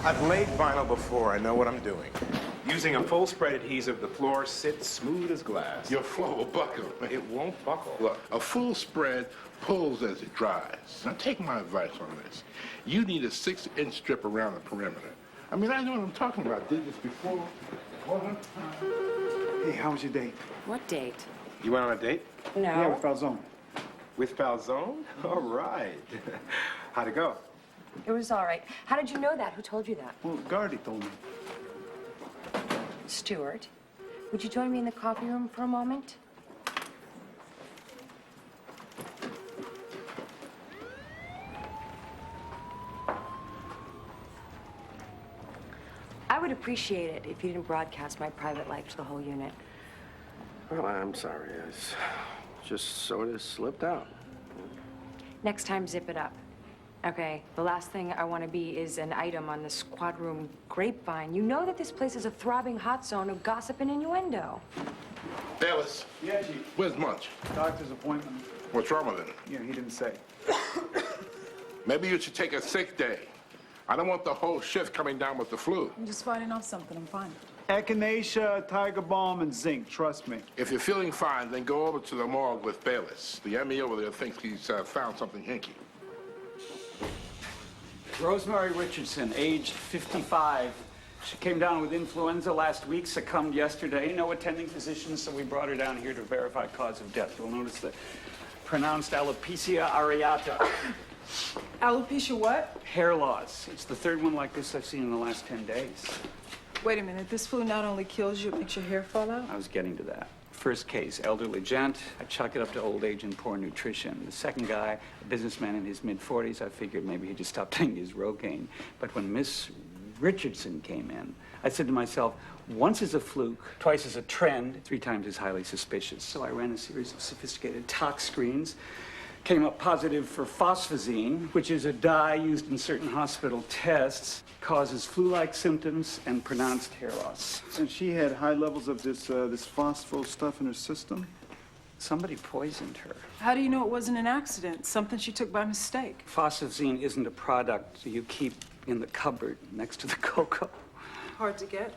I've laid vinyl before. I know what I'm doing. Using a full spread adhesive, the floor sits smooth as glass. Your floor will buckle. It won't buckle. Look, a full spread pulls as it dries. Now take my advice on this. You need a 6-inch strip around the perimeter. I mean, I know what I'm talking about. Did this before. Hey, how was your date? What date? You went on a date? No. Yeah, with Falzone. With Falzone? All right. How'd it go? It was all right. How did you know that? Who told you that? Well, Gardy told me. Stuart, would you join me in the coffee room for a moment? I would appreciate it if you didn't broadcast my private life to the whole unit. Well, I'm sorry. It's just sort of slipped out. Next time, zip it up. Okay, the last thing I want to be is an item on the squad room grapevine. You know that this place is a throbbing hot zone of gossip and innuendo. Dallas. Yeah, Chief. Where's Munch? Doctor's appointment. What's wrong with him? Yeah, he didn't say. Maybe you should take a sick day. I don't want the whole shift coming down with the flu. I'm just fighting off something. I'm fine. Echinacea, Tiger Balm, and zinc. Trust me. If you're feeling fine, then go over to the morgue with Bayless. The ME over there thinks he's found something hinky. Rosemary Richardson, age 55. She came down with influenza last week, succumbed yesterday. No attending physicians, so we brought her down here to verify cause of death. You'll notice the pronounced alopecia areata. Alopecia what? Hair loss. It's the third one like this I've seen in the last 10 days. Wait a minute. This flu not only kills you, it makes your hair fall out? I was getting to that. First case, elderly gent. I chalk it up to old age and poor nutrition. The second guy, a businessman in his mid-40s, I figured maybe he just stopped taking his Rogaine. But when Miss Richardson came in, I said to myself, once is a fluke, twice is a trend, 3 times is highly suspicious. So I ran a series of sophisticated tox screens, came up positive for phosphazine, which is a dye used in certain hospital tests, causes flu-like symptoms and pronounced hair loss. And she had high levels of this phosphor stuff in her system? Somebody poisoned her. How do you know it wasn't an accident? Something she took by mistake? Phosphazine isn't a product you keep in the cupboard next to the cocoa. Hard to get?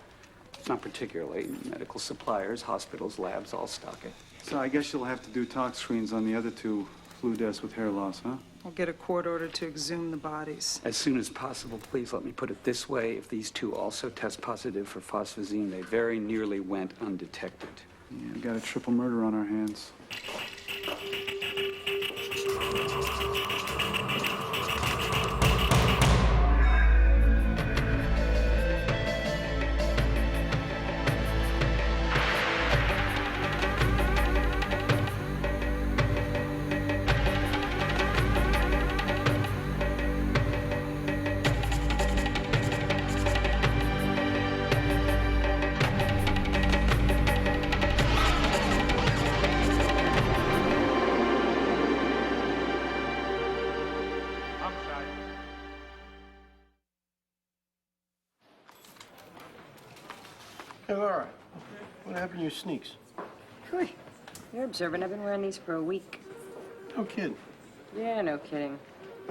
Not particularly. Medical suppliers, hospitals, labs all stock it. So I guess you'll have to do tox screens on the other 2 flu deaths with hair loss, huh? I'll get a court order to exhume the bodies. As soon as possible, please let me put it this way. If these 2 also test positive for phosphazine, they very nearly went undetected. Yeah, we got a triple murder on our hands. Hey, Laura, what happened to your sneaks? Good. You're observant. I've been wearing these for a week. No kidding. Yeah, no kidding.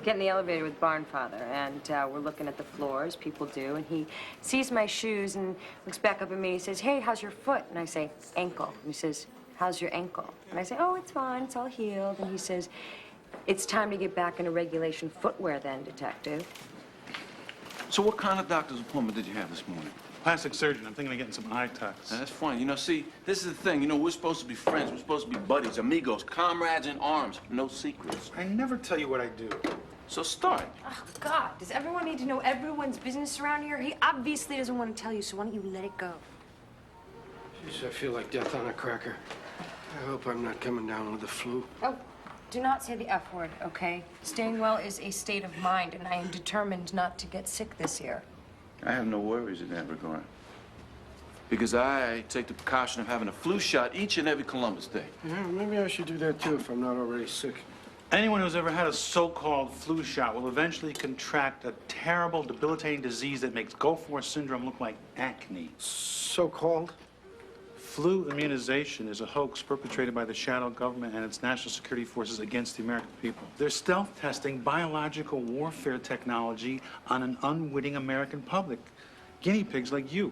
Get in the elevator with Barnfather, and we're looking at the floors, people do, and he sees my shoes and looks back up at me. He says, hey, how's your foot? And I say, ankle. And he says, how's your ankle? And I say, oh, it's fine, it's all healed. And he says, it's time to get back into regulation footwear then, detective. So what kind of doctor's appointment did you have this morning? Plastic surgeon. I'm thinking of getting some eye tucks. That's funny. You know, see, this is the thing. You know, we're supposed to be friends. We're supposed to be buddies, amigos, comrades in arms. No secrets. I never tell you what I do. So start. Oh, God, does everyone need to know everyone's business around here? He obviously doesn't want to tell you, so why don't you let it go? Jeez, I feel like death on a cracker. I hope I'm not coming down with the flu. Oh, do not say the F word, okay? Staying well is a state of mind, and I am determined not to get sick this year. I have no worries in that regard. Because I take the precaution of having a flu shot each and every Columbus Day. Yeah, maybe I should do that too if I'm not already sick. Anyone who's ever had a so-called flu shot will eventually contract a terrible, debilitating disease that makes Gulf War syndrome look like acne. So-called? Flu immunization is a hoax perpetrated by the shadow government and its national security forces against the American people. They're stealth testing biological warfare technology on an unwitting American public. Guinea pigs like you.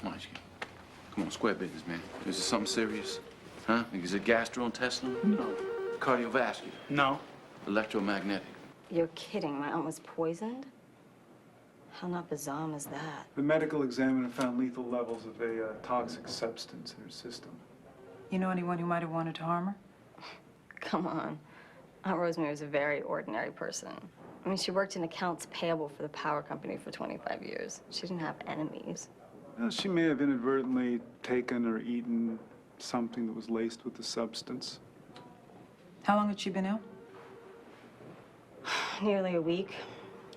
Come on, come on, square business, man. Is it something serious? Huh? Is it gastrointestinal? No. Cardiovascular? No. Electromagnetic? You're kidding. My aunt was poisoned? How not bizarre is that? The medical examiner found lethal levels of a toxic substance in her system. You know anyone who might have wanted to harm her? Come on. Aunt Rosemary was a very ordinary person. I mean, she worked in accounts payable for the power company for 25 years. She didn't have enemies. Well, she may have inadvertently taken or eaten something that was laced with the substance. How long had she been ill? Nearly a week.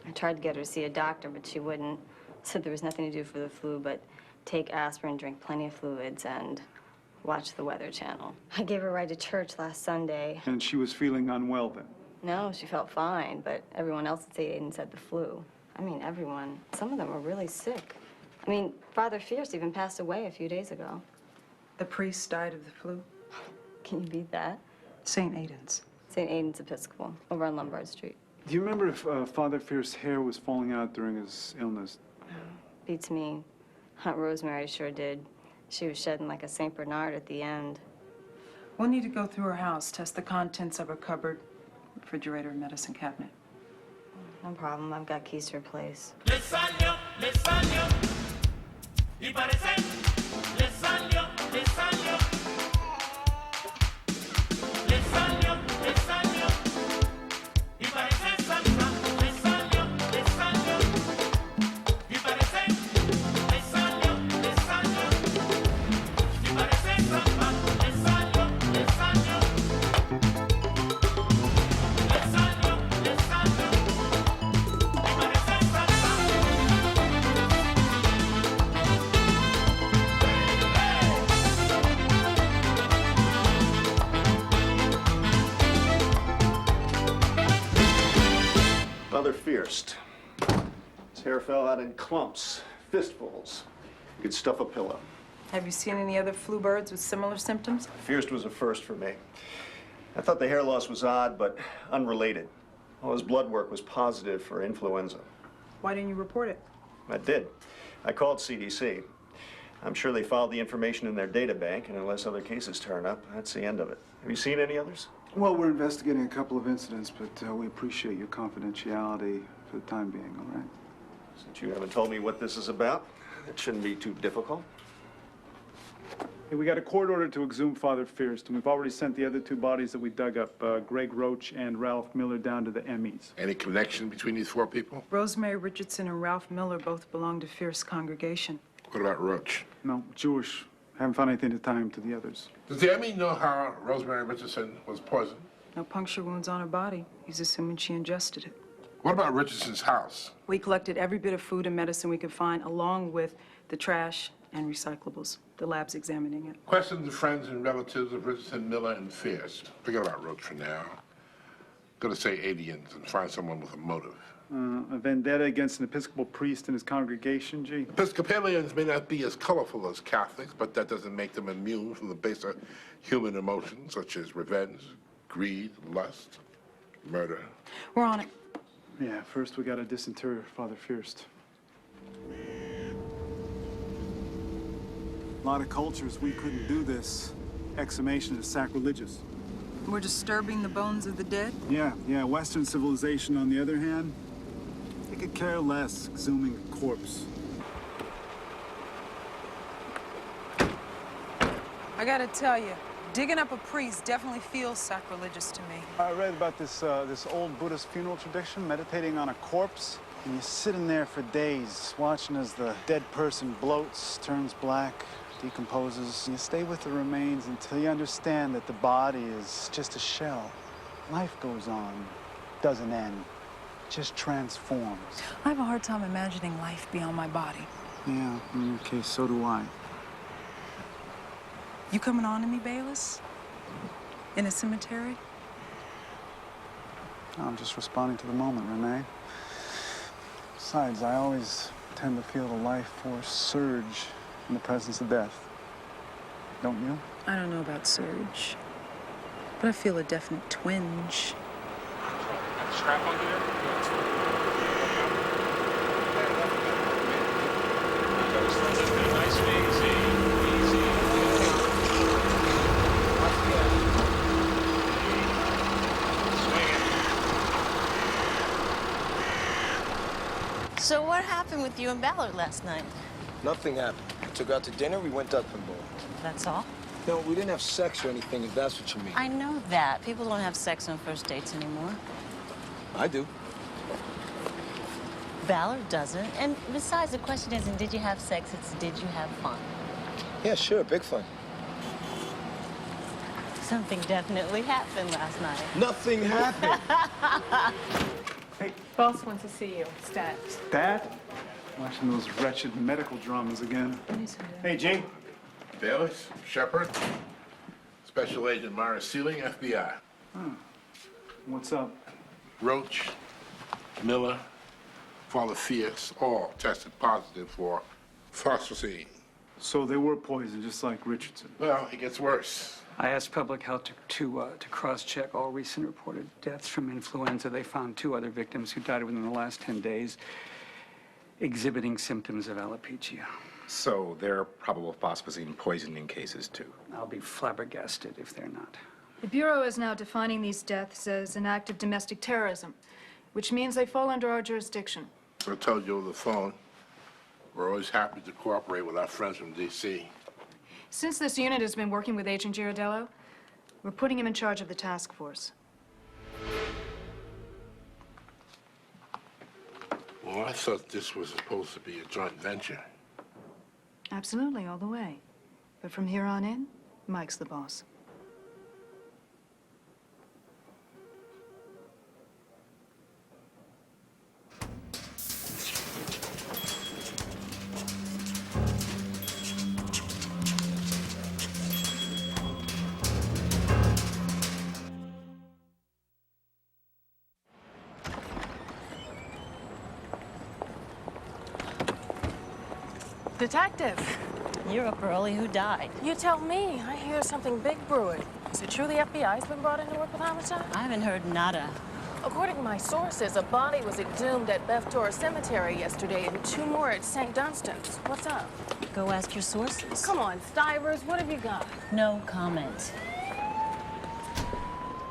I tried to get her to see a doctor, but she wouldn't. Said there was nothing to do for the flu but take aspirin, drink plenty of fluids, and watch the Weather Channel. I gave her a ride to church last Sunday. And she was feeling unwell then? No, she felt fine, but everyone else at St. Aidan's had the flu. I mean, everyone. Some of them were really sick. I mean, Father Fierce even passed away a few days ago. The priest died of the flu? Can you beat that? St. Aidan's. St. Aidan's Episcopal, over on Lombard Street. Do you remember if Father Fierce's hair was falling out during his illness? Beats me. Aunt Rosemary sure did. She was shedding like a St. Bernard at the end. We'll need to go through her house, test the contents of her cupboard, refrigerator, and medicine cabinet. No problem. I've got keys to her place. Le salió, y parece, le salió, le salió. Le salió, y parece salsa. Le salió, y parece, le salió, y parece salsa. Le salió, y parece Father Fierce. His hair fell out in clumps, fistfuls. You could stuff a pillow. Have you seen any other flu birds with similar symptoms? Fierce was a first for me. I thought the hair loss was odd, but unrelated. All his blood work was positive for influenza. Why didn't you report it? I did. I called CDC. I'm sure they filed the information in their data bank, and unless other cases turn up, that's the end of it. Have you seen any others? Well, we're investigating a couple of incidents, but we appreciate your confidentiality for the time being, all right? Since you haven't told me what this is about, it shouldn't be too difficult. Hey, we got a court order to exhume Father Fierce, and we've already sent the other two bodies that we dug up, Greg Roach and Ralph Miller, down to the Emmys. Any connection between these four people? Rosemary Richardson and Ralph Miller both belong to Fierce congregation. What about Roach? No, Jewish. Haven't found anything to tie him to the others. Does the Emmy know how Rosemary Richardson was poisoned? No puncture wounds on her body. He's assuming she ingested it. What about Richardson's house? We collected every bit of food and medicine we could find, along with the trash and recyclables. The lab's examining it. Question the friends and relatives of Richardson, Miller, and Fierce. Forget about Roach for now. Go to St. Aidan's and find someone with a motive. A vendetta against an Episcopal priest and his congregation, gee. Episcopalians may not be as colorful as Catholics, but that doesn't make them immune from the baser human emotions such as revenge, greed, lust, murder. We're on it. Yeah, first we gotta disinter Father Fierce. A lot of cultures, we couldn't do this. Exhumation is sacrilegious. We're disturbing the bones of the dead? Yeah. Western civilization, on the other hand, they could care less exhuming a corpse. I gotta tell you, digging up a priest definitely feels sacrilegious to me. I read about this old Buddhist funeral tradition, meditating on a corpse. And you sit in there for days, watching as the dead person bloats, turns black, decomposes. You stay with the remains until you understand that the body is just a shell. Life goes on, doesn't end, just transforms. I have a hard time imagining life beyond my body. Yeah, okay, so do I. You coming on to me, Bayless? In a cemetery? I'm just responding to the moment, Renee. Besides, I always tend to feel the life force surge in the presence of death. don't you? I don't know about surge, but I feel a definite twinge. Strap on here? Nice and easy. So what happened with you and Ballard last night? Nothing happened. We took her out to dinner, we went duck bowling. That's all? No, we didn't have sex or anything, if that's what you mean. I know that. People don't have sex on first dates anymore. I do. Ballard doesn't. And besides, the question isn't did you have sex, it's did you have fun? Yeah, sure, big fun. Something definitely happened last night. Nothing happened. Boss wants to see you. Stat. Dad? Watching those wretched medical dramas again. Hey, Gene. Bayless, Shepard, Special Agent Mara Sealing, FBI. What's up? Roach, Miller, Father Fierce, all tested positive for phosphocene. So they were poisoned, just like Richardson. Well, it gets worse. I asked public health to cross-check all recent reported deaths from influenza. They found 2 other victims who died within the last 10 days exhibiting symptoms of alopecia. So they're probable phosphocene poisoning cases, too. I'll be flabbergasted if they're not. The Bureau is now defining these deaths as an act of domestic terrorism, which means they fall under our jurisdiction. I told you over the phone, we're always happy to cooperate with our friends from D.C. Since this unit has been working with Agent Girardello, we're putting him in charge of the task force. Well, I thought this was supposed to be a joint venture. Absolutely, all the way. But from here on in, Mike's the boss. Detective. You're up early. Who died? You tell me. I hear something big brewing. Is it true the FBI's been brought in to work with Homicide? I haven't heard nada. According to my sources, a body was exhumed at Beftor Cemetery yesterday and 2 more at St. Dunstan's. What's up? Go ask your sources. Come on, Stivers, what have you got? No comment.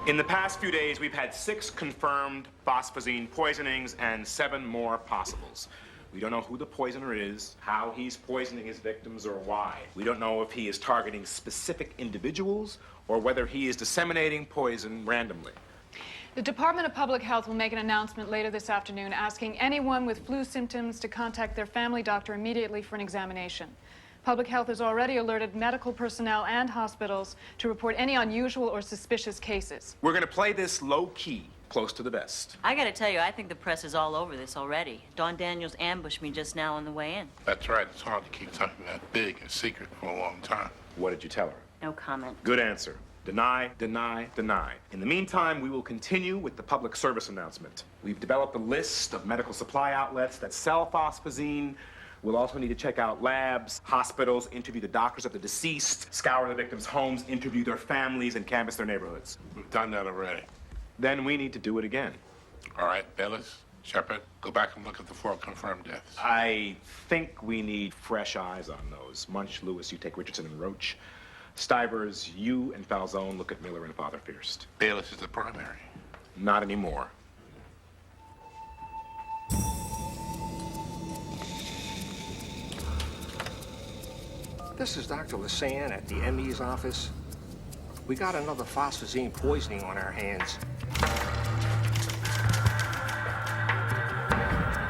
In the past few days, we've had 6 confirmed phosphocene poisonings and 7 more possibles. We don't know who the poisoner is, how he's poisoning his victims, or why. We don't know if he is targeting specific individuals or whether he is disseminating poison randomly. The Department of Public Health will make an announcement later this afternoon asking anyone with flu symptoms to contact their family doctor immediately for an examination. Public Health has already alerted medical personnel and hospitals to report any unusual or suspicious cases. We're going to play this low-key, close to the vest. I gotta tell you, I think the press is all over this already. Don Daniels ambushed me just now on the way in. That's right. It's hard to keep something that big a secret for a long time. What did you tell her? No comment. Good answer. Deny, deny, deny. In the meantime, we will continue with the public service announcement. We've developed a list of medical supply outlets that sell phosphocene. We'll also need to check out labs, hospitals, interview the doctors of the deceased, scour the victims' homes, interview their families, and canvass their neighborhoods. We've done that already. Then we need to do it again. All right, Bayless, Shepard, go back and look at the 4 confirmed deaths. I think we need fresh eyes on those. Munch, Lewis, you take Richardson and Roach. Stivers, you and Falzone look at Miller and Father Fierce. Bayless is the primary. Not anymore. This is Dr. Lasan at the ME's office. We got another phosphocene poisoning on our hands.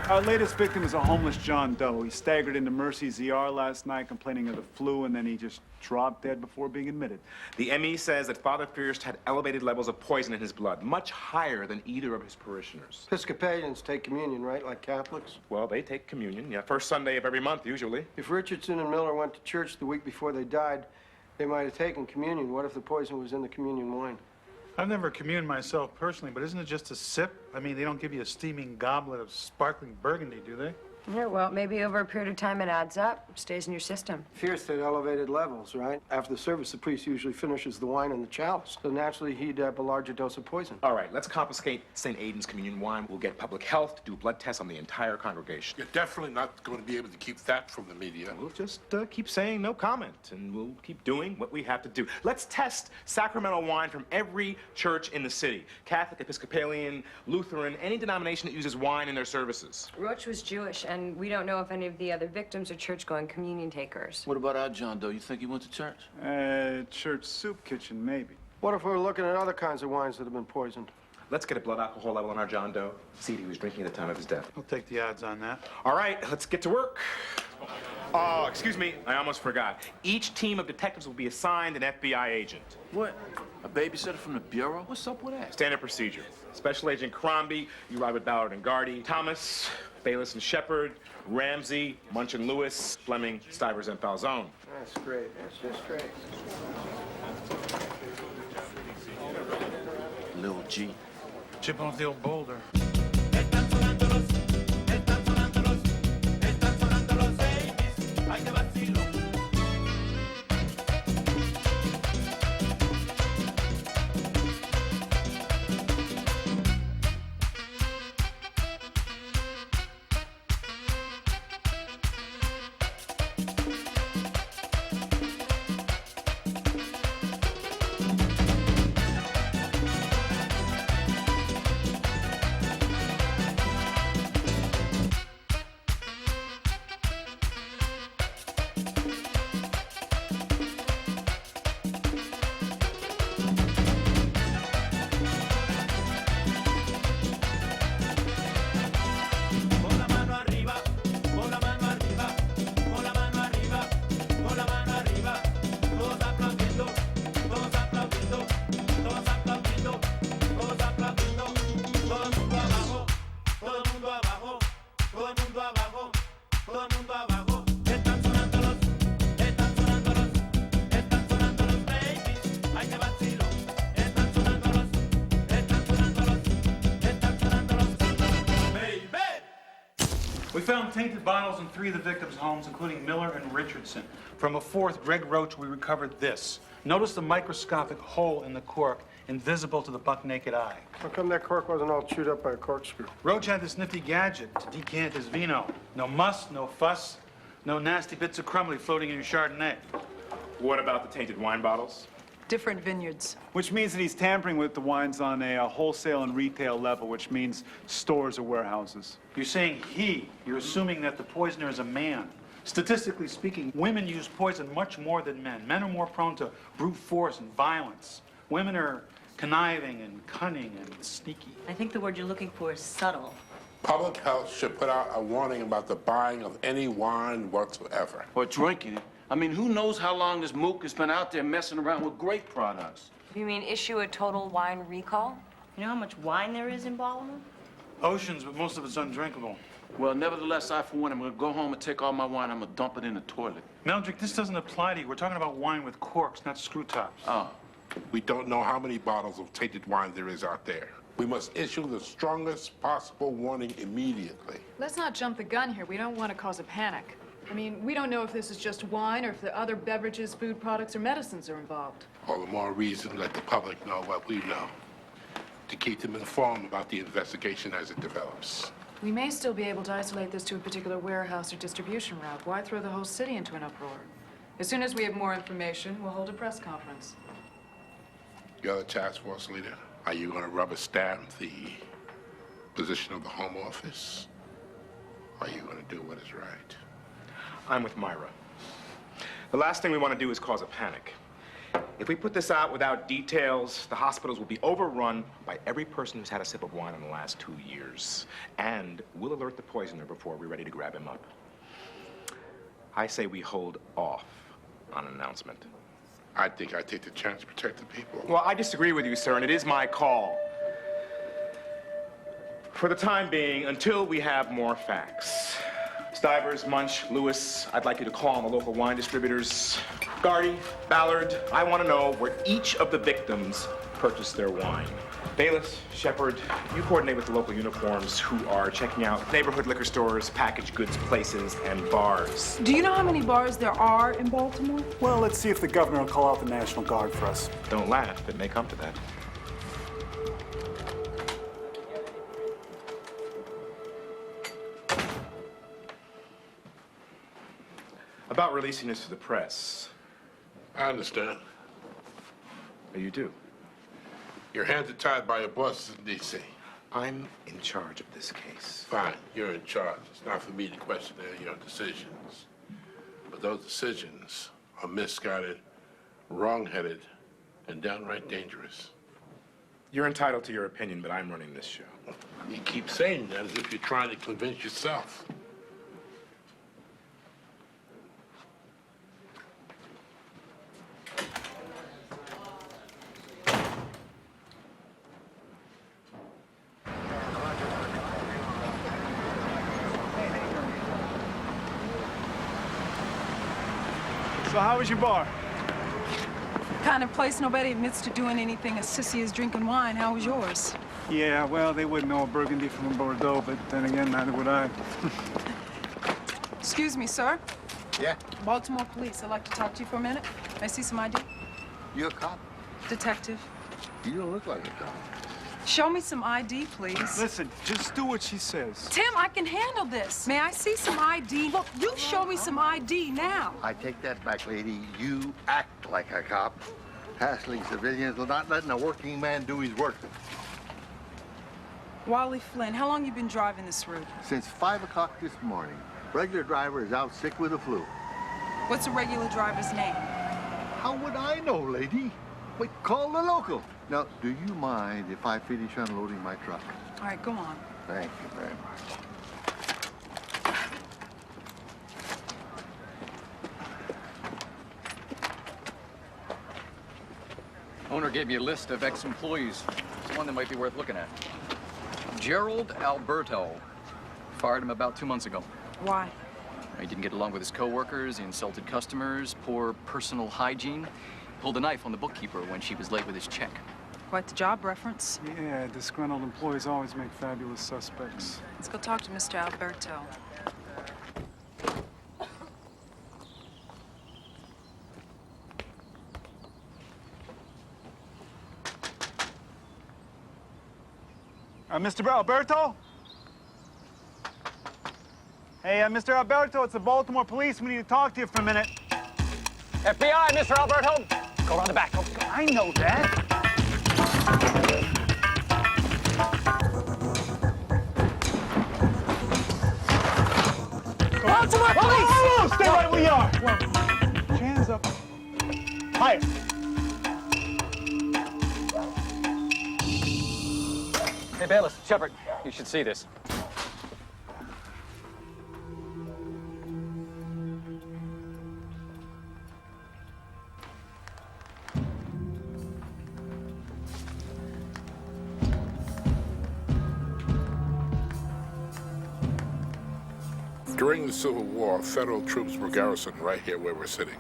Our latest victim is a homeless John Doe. He staggered into Mercy's ER last night complaining of the flu, and then he just dropped dead before being admitted. The ME says that Father Fierce had elevated levels of poison in his blood, much higher than either of his parishioners. Episcopalians take communion, right, like Catholics? Well, they take communion, yeah, first Sunday of every month, usually. If Richardson and Miller went to church the week before they died, they might have taken communion. What if the poison was in the communion wine? I've never communed myself personally, but isn't it just a sip? I mean, they don't give you a steaming goblet of sparkling burgundy, do they? Yeah, well, maybe over a period of time it adds up, stays in your system. Fierce at elevated levels, right? After the service, the priest usually finishes the wine in the chalice. So naturally, he'd have a larger dose of poison. All right, let's confiscate St. Aidan's communion wine. We'll get public health to do blood tests on the entire congregation. You're definitely not going to be able to keep that from the media. We'll just keep saying no comment, and we'll keep doing what we have to do. Let's test sacramental wine from every church in the city. Catholic, Episcopalian, Lutheran, any denomination that uses wine in their services. Roach was Jewish, and we don't know if any of the other victims are church-going communion takers. What about our John Doe? You think he went to church? Church soup kitchen, maybe. What if we're looking at other kinds of wines that have been poisoned? Let's get a blood alcohol level on our John Doe, see if he was drinking at the time of his death. I'll take the odds on that. All right, let's get to work. Oh, excuse me, I almost forgot. Each team of detectives will be assigned an FBI agent. What? A babysitter from the Bureau? What's up with that? Standard procedure. Special Agent Crombie, you ride with Ballard and Gardy. Thomas, Bayless and Shepard, Ramsey, Munch and Lewis, Fleming, Stivers, and Falzone. That's great. That's just great. Lil G. Chip off the old boulder. We found tainted bottles in 3 of the victims' homes, including Miller and Richardson. From a 4th, Greg Roach, we recovered this. Notice the microscopic hole in the cork, invisible to the buck-naked eye. How come that cork wasn't all chewed up by a corkscrew? Roach had this nifty gadget to decant his vino. No muss, no fuss, no nasty bits of crumbly floating in your Chardonnay. What about the tainted wine bottles? Different vineyards. Which means that he's tampering with the wines on a wholesale and retail level, which means stores or warehouses. You're saying he. You're assuming that the poisoner is a man. Statistically speaking, women use poison much more than men. Men are more prone to brute force and violence. Women are conniving and cunning and sneaky. I think the word you're looking for is subtle. Public health should put out a warning about the buying of any wine whatsoever. Or drinking it. I mean, who knows how long this mook has been out there messing around with grape products? You mean issue a total wine recall? You know how much wine there is in Baltimore? Oceans, but most of it's undrinkable. Well, nevertheless, I, for one, am going to go home and take all my wine. I'm going to dump it in the toilet. Meldrick, this doesn't apply to you. We're talking about wine with corks, not screw tops. Oh. We don't know how many bottles of tainted wine there is out there. We must issue the strongest possible warning immediately. Let's not jump the gun here. We don't want to cause a panic. I mean, we don't know if this is just wine or if the other beverages, food products, or medicines are involved. All the more reason to let the public know what we know, to keep them informed about the investigation as it develops. We may still be able to isolate this to a particular warehouse or distribution route. Why throw the whole city into an uproar? As soon as we have more information, we'll hold a press conference. You're the task force leader. Are you going to rubber stamp the position of the Home Office? Or are you going to do what is right? I'm with Myra. The last thing we want to do is cause a panic. If we put this out without details, the hospitals will be overrun by every person who's had a sip of wine in the last 2 years. And we'll alert the poisoner before we're ready to grab him up. I say we hold off on an announcement. I think I take the chance to protect the people. Well, I disagree with you, sir, and it is my call. For the time being, until we have more facts, Stivers, Munch, Lewis, I'd like you to call on the local wine distributors. Gardy, Ballard, I want to know where each of the victims purchased their wine. Bayless, Shepard, you coordinate with the local uniforms who are checking out neighborhood liquor stores, packaged goods places, and bars. Do you know how many bars there are in Baltimore? Well, let's see if the governor will call out the National Guard for us. Don't laugh, it may come to that. About releasing this to the press. I understand. Oh, you do? Your hands are tied by your bosses in D.C. I'm in charge of this case. Fine, you're in charge. It's not for me to question any of your decisions. But those decisions are misguided, wrong-headed, and downright dangerous. You're entitled to your opinion, but I'm running this show. You keep saying that as if you're trying to convince yourself. So how was your bar? Kind of place nobody admits to doing anything as sissy as drinking wine. How was yours? Yeah, well, they wouldn't know a Burgundy from a Bordeaux, but then again, neither would I. Excuse me, sir. Yeah? Baltimore police. I'd like to talk to you for a minute. May I see some ID? You a cop? Detective. You don't look like a cop. Show me some ID, please. Listen, just do what she says. Tim, I can handle this. May I see some ID? Look, you show me some ID now. I take that back, lady. You act like a cop. Hassling civilians or not letting a working man do his work. Wally Flynn, how long you been driving this route? Since 5 o'clock this morning. Regular driver is out sick with the flu. What's a regular driver's name? How would I know, lady? Wait, call the local. Now, do you mind if I finish unloading my truck? All right, go on. Thank you very much. Owner gave me a list of ex-employees. There's one that might be worth looking at. Gerald Alberto. Fired him about 2 months ago. Why? He didn't get along with his coworkers, he insulted customers, poor personal hygiene. Pulled a knife on the bookkeeper when she was late with his check. Quite the job reference. Yeah, disgruntled employees always make fabulous suspects. Let's go talk to Mr. Alberto. Mr. Alberto? Hey, Mr. Alberto, it's the Baltimore police. We need to talk to you for a minute. FBI, Mr. Alberto! Go around the back. Go. I know that. Baltimore police! Oh, stay right where you are. Well, hands up. Higher. Hey, Bayless, Shepard, you should see this. During the Civil War, federal troops were garrisoned right here where we're sitting.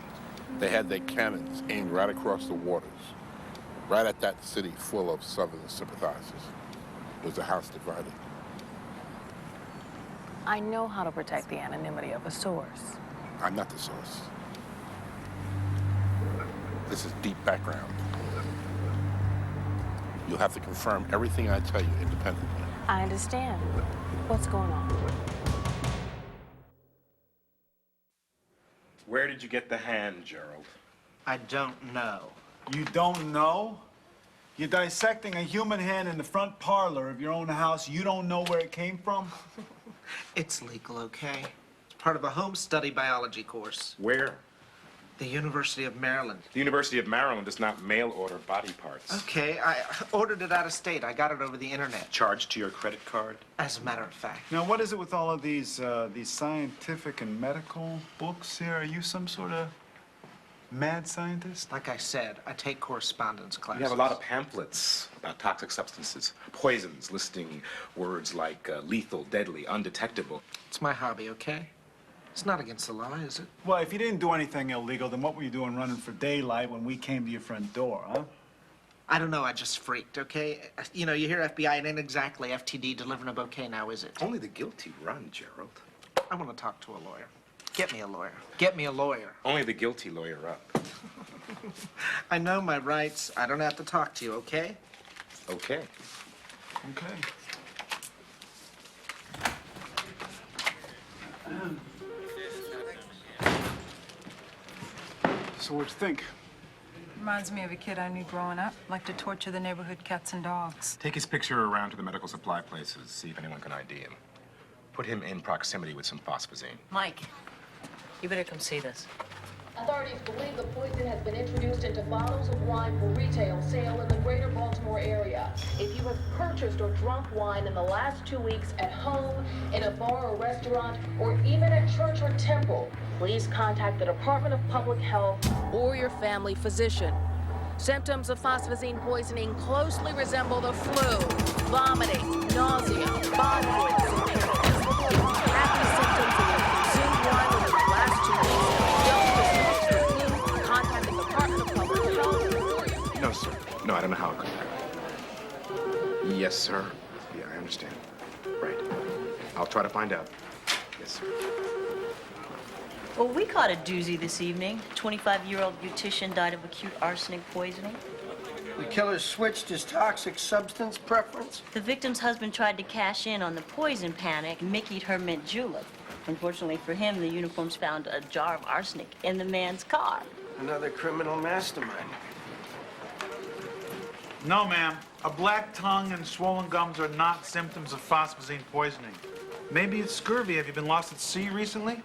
They had their cannons aimed right across the waters, right at that city full of Southern sympathizers. It was a house divided. I know how to protect the anonymity of a source. I'm not the source. This is deep background. You'll have to confirm everything I tell you independently. I understand. What's going on? Where did you get the hand, Gerald? I don't know. You don't know? You're dissecting a human hand in the front parlor of your own house. You don't know where it came from? It's legal, okay? It's part of a home study biology course. Where? The University of Maryland. The University of Maryland does not mail order body parts. Okay, I ordered it out of state. I got it over the internet. Charged to your credit card? As a matter of fact. Now, what is it with all of these scientific and medical books here? Are you some sort of mad scientist? Like I said, I take correspondence classes. You have a lot of pamphlets about toxic substances, poisons, listing words like lethal, deadly, undetectable. It's my hobby, okay? It's not against the law, is it? Well, if you didn't do anything illegal, then what were you doing running for daylight when we came to your front door, huh? I don't know, I just freaked, okay? You know, you hear FBI, it ain't exactly FTD delivering a bouquet now, is it? Only the guilty run, Gerald. I want to talk to a lawyer. Get me a lawyer. Get me a lawyer. Only the guilty lawyer up. I know my rights. I don't have to talk to you, okay? Okay. Okay. So what'd you think? Reminds me of a kid I knew growing up. Liked to torture the neighborhood cats and dogs. Take his picture around to the medical supply places, see if anyone can ID him. Put him in proximity with some phosphazine. Mike, you better come see this. Authorities believe the poison has been introduced into bottles of wine for retail sale in the greater Baltimore area. If you have purchased or drunk wine in the last 2 weeks at home, in a bar or restaurant, or even at church or temple, please contact the Department of Public Health or your family physician. Symptoms of phosphazine poisoning closely resemble the flu, vomiting, nausea, body aches, and pain. If you have these symptoms and you have consumed wine within the last 2 weeks, don't dismiss the flu. Contact the Department of Public Health or your... No, sir. No, I don't know how it could happen. Yes, sir. Yeah, I understand. Right. I'll try to find out. Yes, sir. Well, we caught a doozy this evening. 25-year-old beautician died of acute arsenic poisoning. The killer switched his toxic substance preference. The victim's husband tried to cash in on the poison panic and Mickey'd her mint julep. Unfortunately for him, the uniforms found a jar of arsenic in the man's car. Another criminal mastermind. No, ma'am. A black tongue and swollen gums are not symptoms of phosphazine poisoning. Maybe it's scurvy. Have you been lost at sea recently?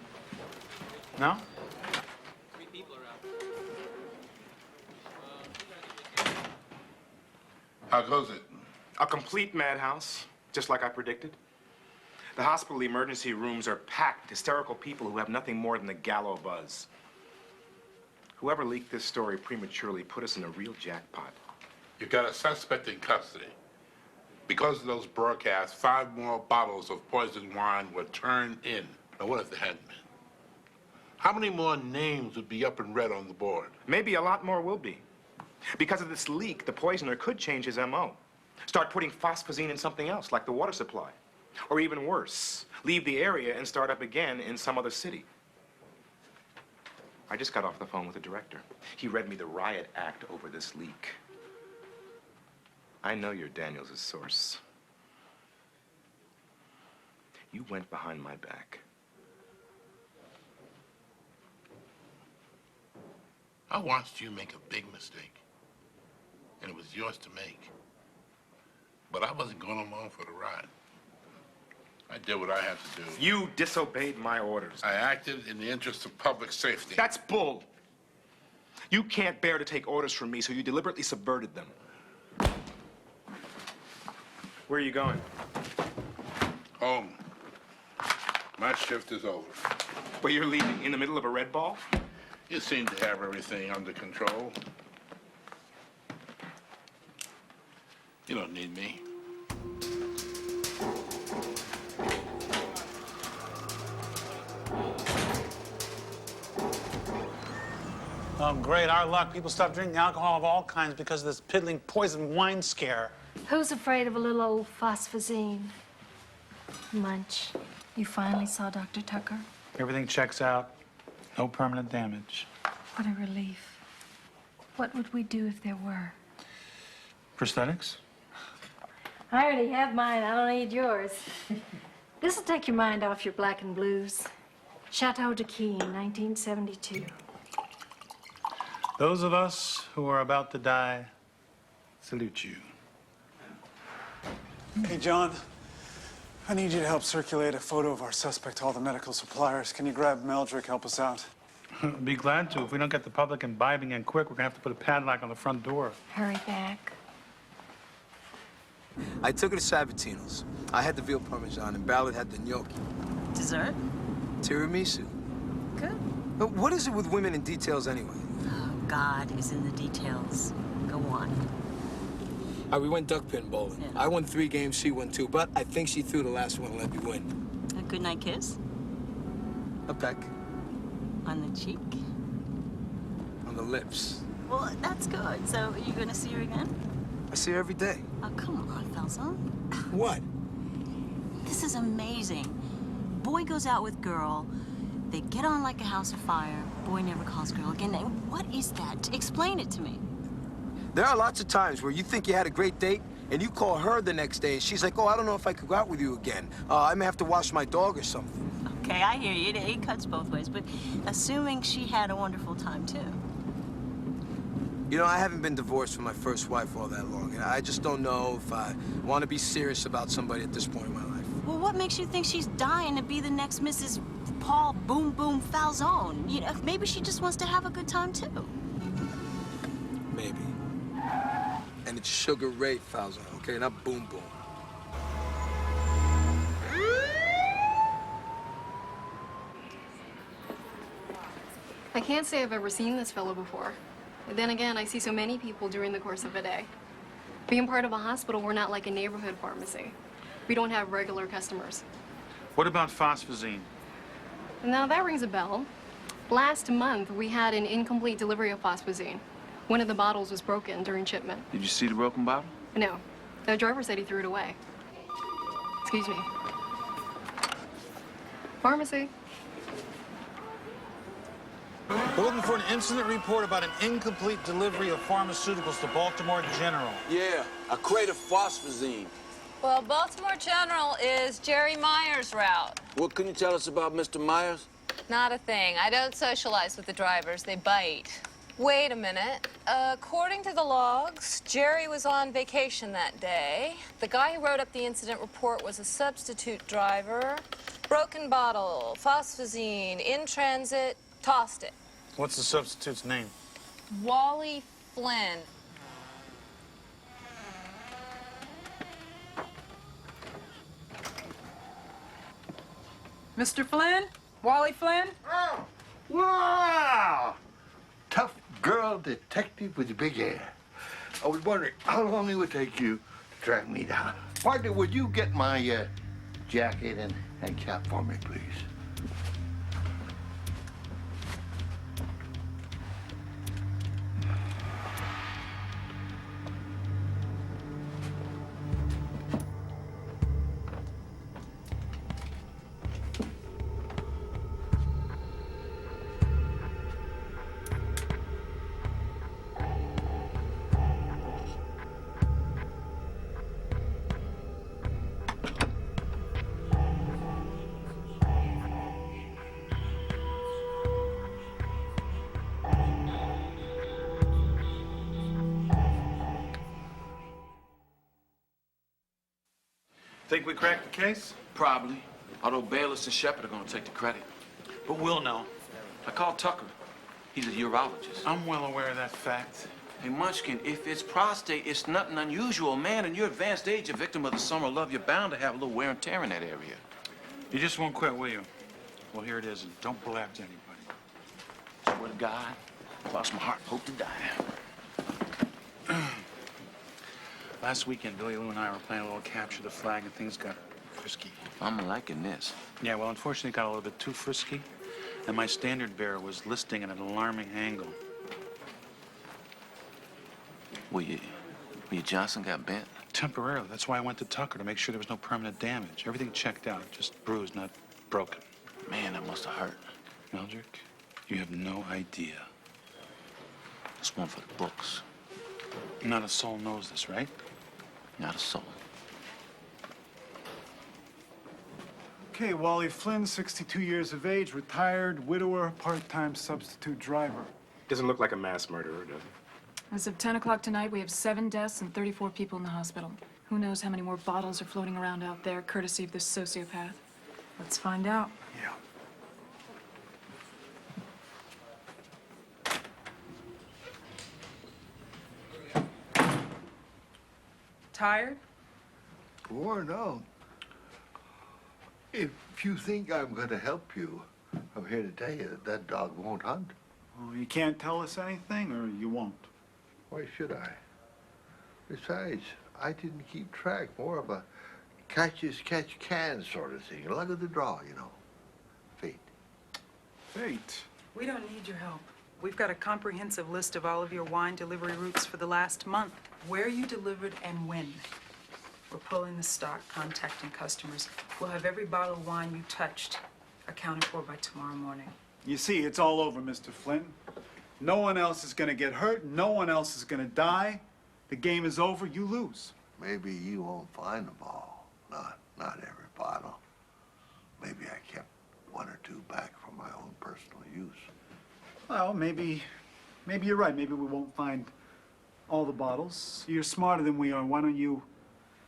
No? How goes it? A complete madhouse, just like I predicted. The hospital emergency rooms are packed with hysterical people who have nothing more than the gallows buzz. Whoever leaked this story prematurely put us in a real jackpot. You've got a suspect in custody. Because of those broadcasts, 5 more bottles of poisoned wine were turned in. Now, what if they hadn't been? How many more names would be up in red on the board? Maybe a lot more will be. Because of this leak, the poisoner could change his M.O. Start putting phosphazine in something else, like the water supply. Or even worse, leave the area and start up again in some other city. I just got off the phone with the director. He read me the riot act over this leak. I know you're Daniels' source. You went behind my back. I watched you make a big mistake, and it was yours to make. But I wasn't going along for the ride. I did what I had to do. You disobeyed my orders. I acted in the interest of public safety. That's bull. You can't bear to take orders from me, so you deliberately subverted them. Where are you going? Home. My shift is over. But you're leaving in the middle of a red ball? You seem to have everything under control. You don't need me. Oh, great. Our luck. People stop drinking alcohol of all kinds because of this piddling poison wine scare. Who's afraid of a little old phosphazine? Munch, you finally saw Dr. Tucker? Everything checks out. No permanent damage. What a relief. What would we do if there were? Prosthetics? I already have mine. I don't need yours. This'll take your mind off your black and blues. Chateau de Key, 1972. Those of us who are about to die salute you. Hey, John. I need you to help circulate a photo of our suspect to all the medical suppliers. Can you grab Meldrick, help us out? Be glad to. If we don't get the public imbibing in quick, we're gonna have to put a padlock on the front door. Hurry back. I took her to Sabatino's. I had the veal parmesan and Ballard had the gnocchi. Dessert? Tiramisu. Good. But what is it with women and details anyway? Oh, God is in the details. Go on. We went duck pin bowling. Yeah. I won 3 games, she won 2, but I think she threw the last one and let me win. A good night kiss? A peck. On the cheek? On the lips. Well, that's good. So, are you gonna see her again? I see her every day. Oh, come on, Falzone. What? This is amazing. Boy goes out with girl. They get on like a house of fire. Boy never calls girl again. And what is that? Explain it to me. There are lots of times where you think you had a great date, and you call her the next day, and she's like, oh, I don't know if I could go out with you again. I may have to wash my dog or something. Okay, I hear you. It cuts both ways. But assuming she had a wonderful time, too. You know, I haven't been divorced from my first wife all that long, and I just don't know if I want to be serious about somebody at this point in my life. Well, what makes you think she's dying to be the next Mrs. Paul Boom Boom Falzone? You know, maybe she just wants to have a good time, too. Maybe. And it's Sugar Ray Falzone, okay? Not Boom Boom. I can't say I've ever seen this fellow before. But then again, I see so many people during the course of a day. Being part of a hospital, we're not like a neighborhood pharmacy. We don't have regular customers. What about phosphazine? Now, that rings a bell. Last month, we had an incomplete delivery of phosphazine. One of the bottles was broken during shipment. Did you see the broken bottle? No. The driver said he threw it away. Excuse me. Pharmacy. We're looking for an incident report about an incomplete delivery of pharmaceuticals to Baltimore General. Yeah, a crate of phosphazine. Well, Baltimore General is Jerry Myers' route. What can you tell us about Mr. Myers? Not a thing. I don't socialize with the drivers. They bite. Wait a minute. According to the logs, Jerry was on vacation that day. The guy who wrote up the incident report was a substitute driver. Broken bottle, phosphazine, in transit, tossed it. What's the substitute's name? Wally Flynn. Mr. Flynn? Wally Flynn? Oh, wow! Tough girl detective with the big hair. I was wondering how long it would take you to track me down. Partner, would you get my jacket and cap for me, please? Think we cracked the case? Probably. Although Bayless and Shepard are gonna take the credit. But we'll know. I called Tucker. He's a urologist. I'm well aware of that fact. Hey, Munchkin, if it's prostate, it's nothing unusual. Man, in your advanced age, a victim of the summer love, you're bound to have a little wear and tear in that area. You just won't quit, will you? Well, here it is, and don't blab to anybody. Swear to God, lost my heart, hope to die. Last weekend, Billy Lou and I were playing a little capture the flag, and things got frisky. I'm liking this. Yeah, well, unfortunately, it got a little bit too frisky, and my standard bearer was listing at an alarming angle. Well, your Johnson got bent? Temporarily. That's why I went to Tucker, to make sure there was no permanent damage. Everything checked out, just bruised, not broken. Man, that must have hurt. Eldrick, you have no idea. It's one for the books. Not a soul knows this, right? Not a soul. Okay, Wally Flynn, 62 years of age, retired, widower, part-time substitute driver. Doesn't look like a mass murderer, does it? As of 10 o'clock tonight, we have 7 deaths and 34 people in the hospital. Who knows how many more bottles are floating around out there, courtesy of this sociopath. Let's find out. Yeah. Tired? Worn out. If you think I'm going to help you, I'm here to tell you that that dog won't hunt. Oh, you can't tell us anything, or you won't? Why should I? Besides, I didn't keep track. More of a catch-as-catch-can sort of thing. Luck of the draw, you know. Fate. Fate. We don't need your help. We've got a comprehensive list of all of your wine delivery routes for the last month. Where you delivered and when. We're pulling the stock, contacting customers. We'll have every bottle of wine you touched accounted for by tomorrow morning. You see, it's all over, Mr. Flynn. No one else is gonna get hurt. No one else is gonna die. The game is over. You lose. Maybe you won't find them all. Not every bottle. Maybe I kept one or two back for my own personal use. Well, maybe you're right. Maybe we won't find all the bottles. You're smarter than we are. Why don't you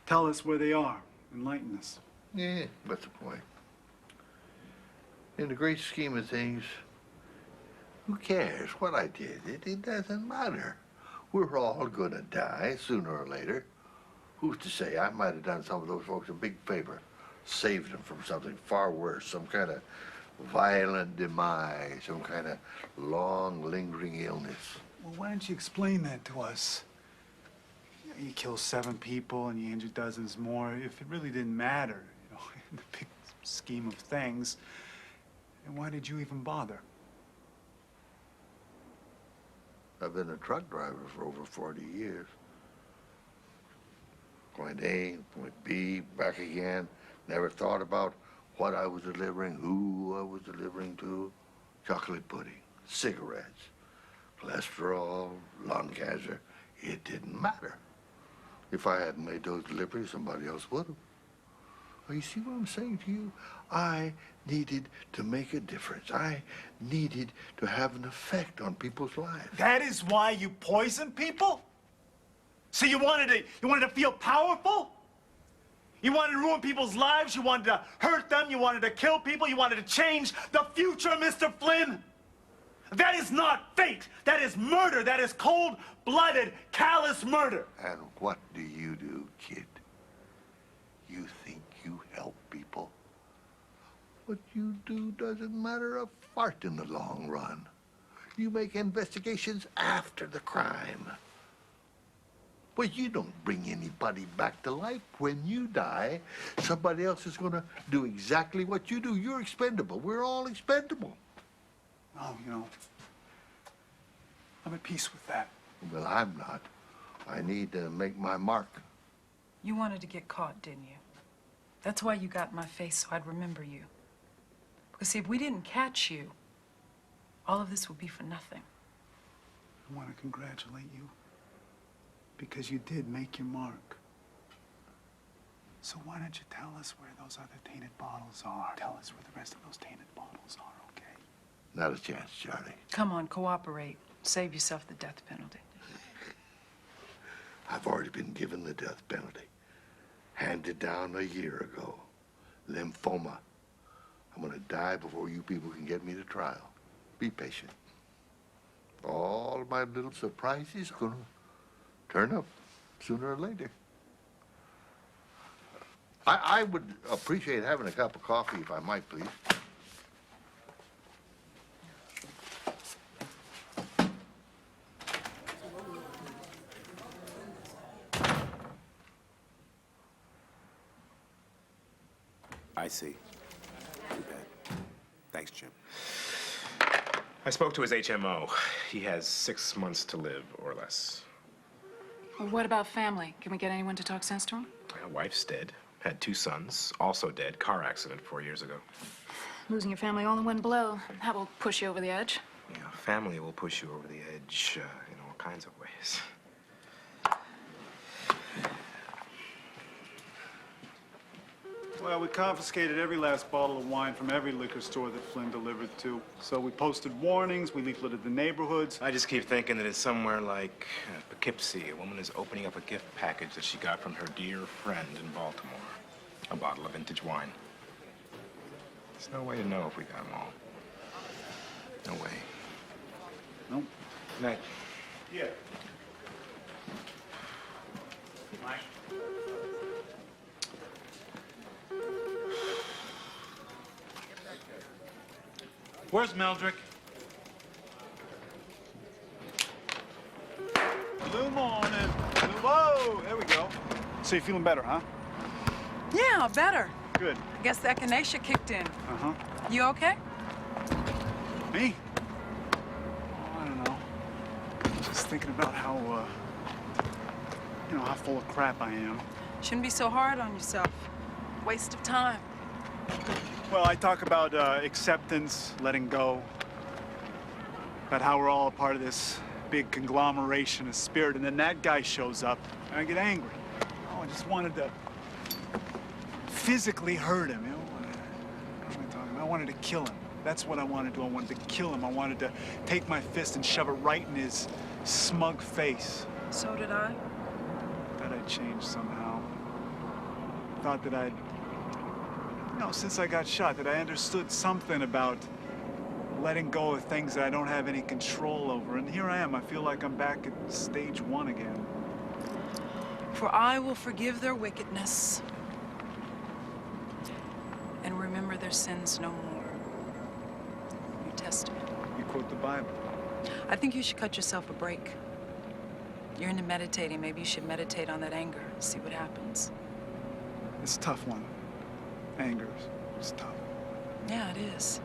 tell us where they are? Enlighten us. Yeah, what's the point? In the great scheme of things, who cares what I did? It doesn't matter. We're all gonna die sooner or later. Who's to say? I might have done some of those folks a big favor, saved them from something far worse, some kind of violent demise, some kind of long, lingering illness. Well, why don't you explain that to us? You killed 7 people and you injured dozens more. If it really didn't matter, you know, in the big scheme of things, then why did you even bother? I've been a truck driver for over 40 years. Point A, point B, back again. Never thought about what I was delivering, who I was delivering to. Chocolate pudding, cigarettes, cholesterol, lung cancer. It didn't matter. If I hadn't made those deliveries, somebody else would have. Well, you see what I'm saying to you? I needed to make a difference. I needed to have an effect on people's lives. That is why you poison people? So you wanted to feel powerful? You wanted to ruin people's lives? You wanted to hurt them? You wanted to kill people? You wanted to change the future, Mr. Flynn? That is not fate. That is murder. That is cold-blooded, callous murder. And what do you do, kid? You think you help people? What you do doesn't matter a fart in the long run. You make investigations after the crime. Well, you don't bring anybody back to life. When you die, somebody else is gonna do exactly what you do. You're expendable. We're all expendable. Oh, you know, I'm at peace with that. Well, I'm not. I need to make my mark. You wanted to get caught, didn't you? That's why you got in my face, so I'd remember you. Because, see, if we didn't catch you, all of this would be for nothing. I want to congratulate you because you did make your mark. So why don't you tell us where those other tainted bottles are? Tell us where the rest of those tainted bottles are, okay? Not a chance, Charlie. Come on, cooperate. Save yourself the death penalty. I've already been given the death penalty. Handed down a year ago. Lymphoma. I'm gonna die before you people can get me to trial. Be patient. All my little surprises are gonna turn up sooner or later. I would appreciate having a cup of coffee if I might, please. I see. Too bad. Thanks, Jim. I spoke to his HMO. He has 6 months to live, or less. Well, what about family? Can we get anyone to talk sense to him? My wife's dead. Had 2 sons, also dead. Car accident 4 years ago. Losing your family all in one blow. That will push you over the edge. Yeah, family will push you over the edge in all kinds of ways. Well, we confiscated every last bottle of wine from every liquor store that Flynn delivered to. So we posted warnings, we leafleted the neighborhoods. I just keep thinking that it's somewhere like Poughkeepsie. A woman is opening up a gift package that she got from her dear friend in Baltimore. A bottle of vintage wine. There's no way to know if we got them all. No way. Nope. Good night. Yeah. Mike. Where's Meldrick? Blue morning. Whoa, there we go. So you're feeling better, huh? Yeah, better. Good. I guess the echinacea kicked in. Uh-huh. You okay? Me? Oh, I don't know. Just thinking about how, how full of crap I am. Shouldn't be so hard on yourself. Waste of time. Well, I talk about acceptance, letting go, about how we're all a part of this big conglomeration of spirit, and then that guy shows up, and I get angry. Oh, I just wanted to physically hurt him, What am I talking about? I wanted to kill him. That's what I wanted to do. I wanted to kill him. I wanted to take my fist and shove it right in his smug face. So did I. Thought I'd changed somehow. Thought that I'd... since I got shot, that I understood something about letting go of things that I don't have any control over. And here I am. I feel like I'm back at stage one again. For I will forgive their wickedness and remember their sins no more. New Testament. You quote the Bible. I think you should cut yourself a break. You're into meditating. Maybe you should meditate on that anger. See what happens. It's a tough one. Anger. It's tough. Yeah, it is.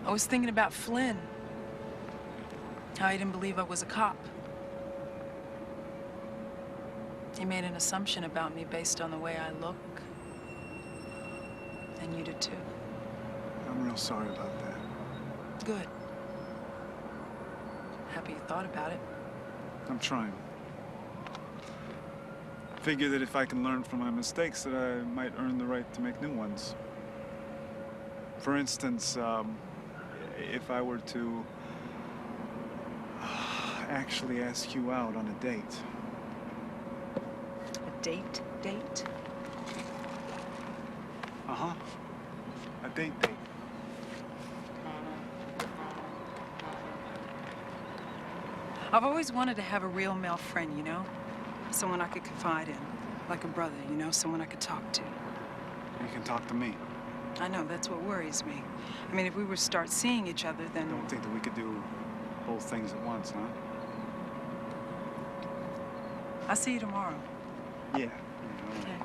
I was thinking about Flynn. How he didn't believe I was a cop. He made an assumption about me based on the way I look. And you did too. I'm real sorry about that. Good. Happy you thought about it. I'm trying. Figure that if I can learn from my mistakes, that I might earn the right to make new ones. For instance, if I were to actually ask you out on a date. A date? Date? Uh-huh. A date. I've always wanted to have a real male friend, you know? Someone I could confide in. Like a brother, you know? Someone I could talk to. You can talk to me. I know, that's what worries me. I mean, if we were to start seeing each other, then... Don't think that we could do both things at once, huh? I'll see you tomorrow. Yeah. Okay.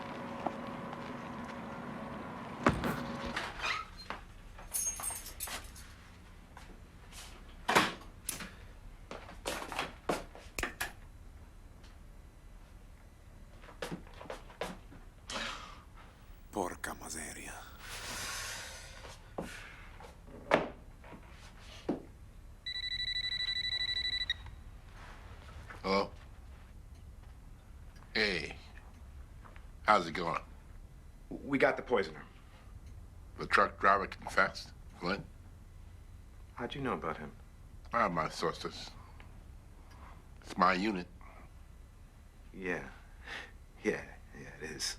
Porca miseria. Hello? Hey. How's it going? We got the poisoner. The truck driver confessed? Flynn? How'd you know about him? I have my sources. It's my unit. Yeah. Yeah, it is.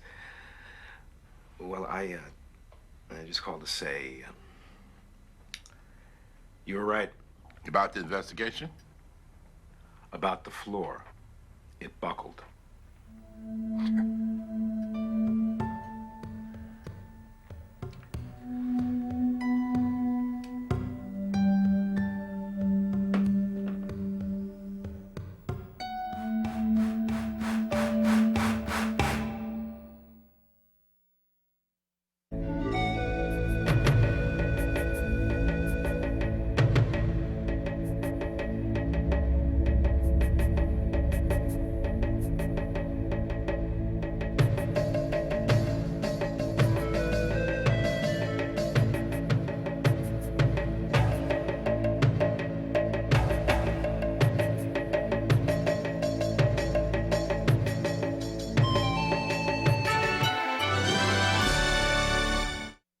Well, I just called to say, you were right. About the investigation? About the floor. It buckled.